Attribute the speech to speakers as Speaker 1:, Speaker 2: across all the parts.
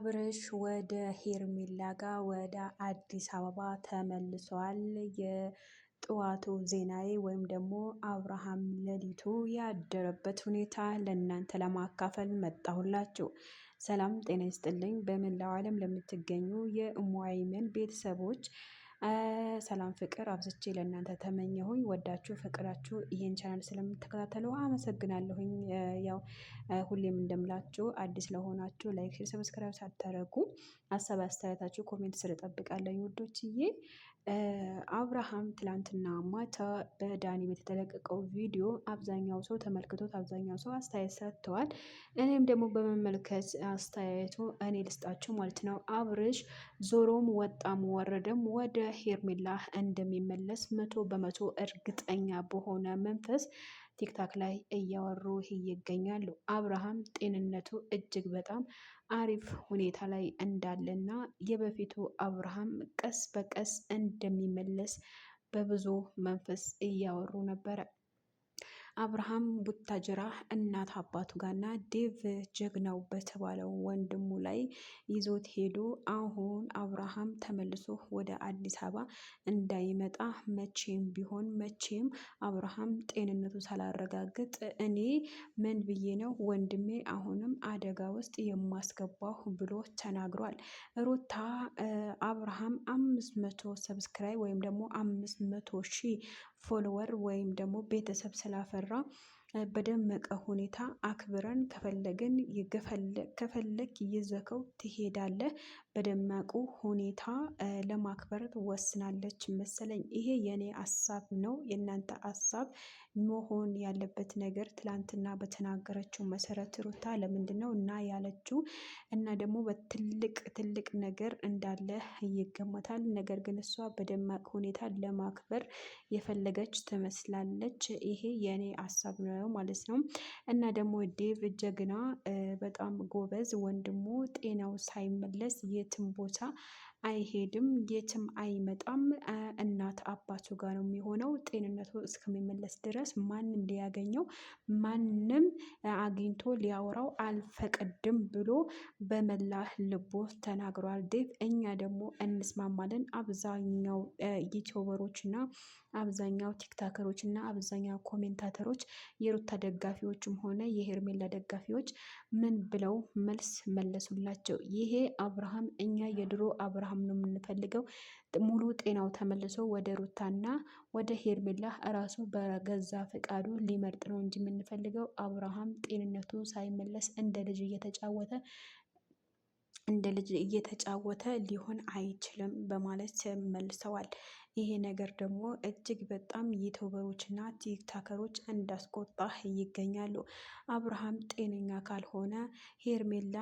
Speaker 1: አብርሽ ወደ ሄርሜላ ጋር ወደ አዲስ አበባ ተመልሷል። የጠዋቱ ዜናዬ ወይም ደግሞ አብርሃም ሌሊቱ ያደረበት ሁኔታ ለእናንተ ለማካፈል መጣሁላችሁ። ሰላም ጤና ይስጥልኝ። በመላው ዓለም ለምትገኙ የእሙ አይመን ቤተሰቦች ሰላም ፍቅር አብዝቼ ለእናንተ ተመኘሁኝ። ወዳችሁ ፍቅራችሁ ይሄን ቻናል ስለምትከታተሉ አመሰግናለሁኝ። ያው ሁሌም እንደምላችሁ አዲስ ለሆናችሁ ላይክ፣ ሼር፣ ሰብስክራይብ ሳታደርጉ ሀሳብ አስተያየታችሁ ኮሜንት ስር እጠብቃለሁ ውዶችዬ። አብርሃም ትላንትና ማታ በዳኒ ቤት የተለቀቀው ቪዲዮ አብዛኛው ሰው ተመልክቶት አብዛኛው ሰው አስተያየት ሰጥተዋል። እኔም ደግሞ በመመልከት አስተያየቱ እኔ ልስጣችሁ ማለት ነው። አብርሽ ዞሮም ወጣም ወረደም ወደ ሄርሜላ እንደሚመለስ 100% እርግጠኛ በሆነ መንፈስ ቲክታክ ላይ እያወሩ ይገኛሉ። አብርሃም ጤንነቱ እጅግ በጣም አሪፍ ሁኔታ ላይ እንዳለና የበፊቱ አብርሃም ቀስ በቀስ እንደሚመለስ በብዙ መንፈስ እያወሩ ነበረ። አብርሃም ቡታጅራ እናት አባቱ ጋርና ዴቭ ጀግናው በተባለው ወንድሙ ላይ ይዞት ሄዶ አሁን አብርሃም ተመልሶ ወደ አዲስ አበባ እንዳይመጣ መቼም ቢሆን መቼም አብርሃም ጤንነቱ ሳላረጋግጥ እኔ ምን ብዬ ነው ወንድሜ አሁንም አደጋ ውስጥ የማስገባው ብሎ ተናግሯል። ሩታ አብርሃም 500 ሰብስክራይብ ወይም ደግሞ 500,000 ፎሎወር ወይም ደግሞ ቤተሰብ ስላፈራ በደመቀ ሁኔታ አክብረን ከፈለግ ይዘከው ትሄዳለህ። በደማቁ ሁኔታ ለማክበር ወስናለች መሰለኝ። ይሄ የኔ ሀሳብ ነው። የእናንተ ሀሳብ መሆን ያለበት ነገር ትላንትና በተናገረችው መሰረት ሩታ ለምንድን ነው እና ያለችው እና ደግሞ በትልቅ ነገር እንዳለ ይገመታል። ነገር ግን እሷ በደማቅ ሁኔታ ለማክበር የፈለገች ትመስላለች። ይሄ የኔ ሀሳብ ነው ማለት ነው። እና ደግሞ ዴቭ ጀግና በጣም ጎበዝ ወንድሙ ጤናው ሳይመለስ የትም ቦታ አይሄድም፣ የትም አይመጣም። እናት አባቱ ጋር ነው የሚሆነው። ጤንነቱ እስከሚመለስ ድረስ ማንም ሊያገኘው ማንም አግኝቶ ሊያወራው አልፈቀድም ብሎ በመላ ልቦ ተናግሯል ዴቭ። እኛ ደግሞ እንስማማለን። አብዛኛው ዩቲዩበሮች እና አብዛኛው ቲክታከሮች እና አብዛኛው ኮሜንታተሮች የሩታ ደጋፊዎችም ሆነ የሄርሜላ ደጋፊዎች ምን ብለው መልስ መለሱላቸው? ይሄ አብርሃም እኛ የድሮ አብርሃም ነው የምንፈልገው። ሙሉ ጤናው ተመልሶ ወደ ሩታና ወደ ሄርሜላ እራሱ በገዛ ፈቃዱ ሊመርጥ ነው እንጂ የምንፈልገው አብርሃም ጤንነቱ ሳይመለስ እንደ ልጅ እየተጫወተ ሊሆን አይችልም በማለት መልሰዋል። ይሄ ነገር ደግሞ እጅግ በጣም ዩቲዩበሮችና ቲክታከሮች እንዳስቆጣ ይገኛሉ። አብርሃም ጤነኛ ካልሆነ ሄርሜላ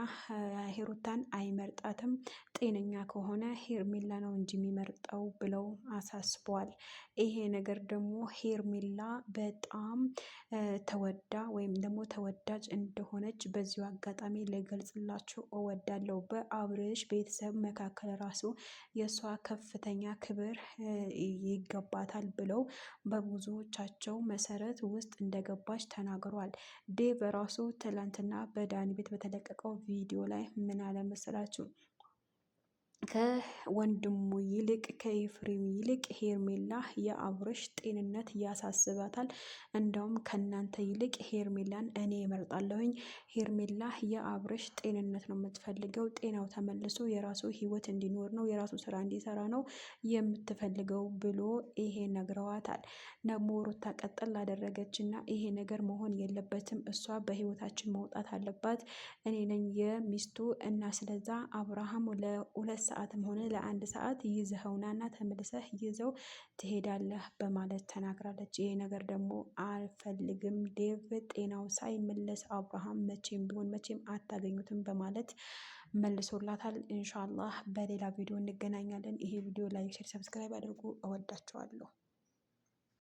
Speaker 1: ሩታን አይመርጣትም፣ ጤነኛ ከሆነ ሄርሜላ ነው እንጂ የሚመርጠው ብለው አሳስበዋል። ይሄ ነገር ደግሞ ሄርሜላ በጣም ተወዳ ወይም ደግሞ ተወዳጅ እንደሆነች በዚሁ አጋጣሚ ልገልጽላችሁ እወዳለሁ። በአብርሽ ቤተሰብ መካከል ራሱ የእሷ ከፍተኛ ክብር ይገባታል ብለው በብዙዎቻቸው መሰረት ውስጥ እንደገባች ተናግሯል። ዴቭ ራሱ ትላንትና በዳኒ ቤት በተለቀቀው ቪዲዮ ላይ ምን አለ መሰላችሁ? ከወንድሙ ይልቅ ከኤፍሬም ይልቅ ሄርሜላ የአብርሽ ጤንነት ያሳስባታል። እንደውም ከእናንተ ይልቅ ሄርሜላን እኔ እመርጣለሁኝ። ሄርሜላ የአብርሽ ጤንነት ነው የምትፈልገው። ጤናው ተመልሶ የራሱ ህይወት እንዲኖር ነው፣ የራሱ ስራ እንዲሰራ ነው የምትፈልገው ብሎ ይሄ ነግረዋታል። ደግሞ ሩታ ቀጠል ላደረገችና ይሄ ነገር መሆን የለበትም፣ እሷ በህይወታችን መውጣት አለባት፣ እኔ ነኝ የሚስቱ እና ስለዛ አብርሃም ለ2 ሰዓትም ሆነ ለ1 ሰዓት ይዘኸውናና ተመልሰህ ይዘው ትሄዳለህ በማለት ተናግራለች። ይሄ ነገር ደግሞ አልፈልግም፣ ዴቭ ጤናው ሳይመለስ አብርሃም መቼም ቢሆን መቼም አታገኙትም በማለት መልሶላታል። ኢንሻአላህ በሌላ ቪዲዮ እንገናኛለን። ይሄ ቪዲዮ ላይክ፣ ሼር፣ ሰብስክራይብ አድርጉ። እወዳቸዋለሁ።